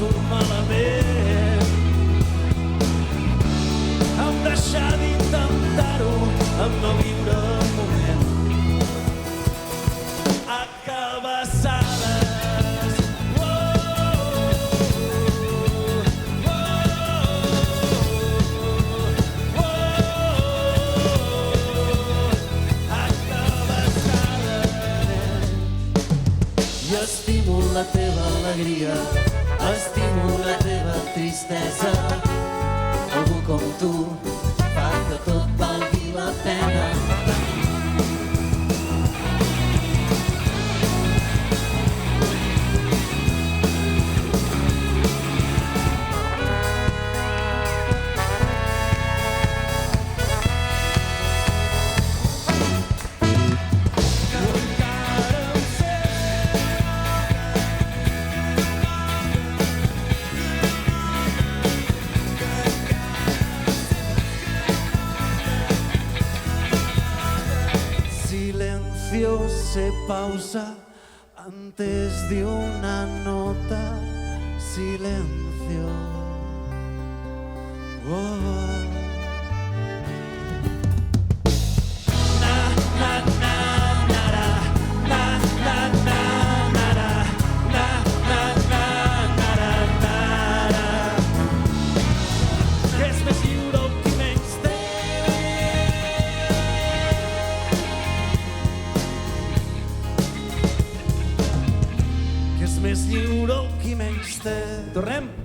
surt malament. Em deixar d'intentar-ho, em no viure el moment. A cabeçades, a cabeçades. I estimo la teva alegria, estimo la teva tristesa. Algú com tu fa que tot valgui la pena. Silencio se pausa antes de una nota. Silencio. Na, na, na, nara. Na, na, na, nara. Na, na, na, nara, nara. Que és més lliure el qui menys té. Que és més lliure el qui menys té. Tornem?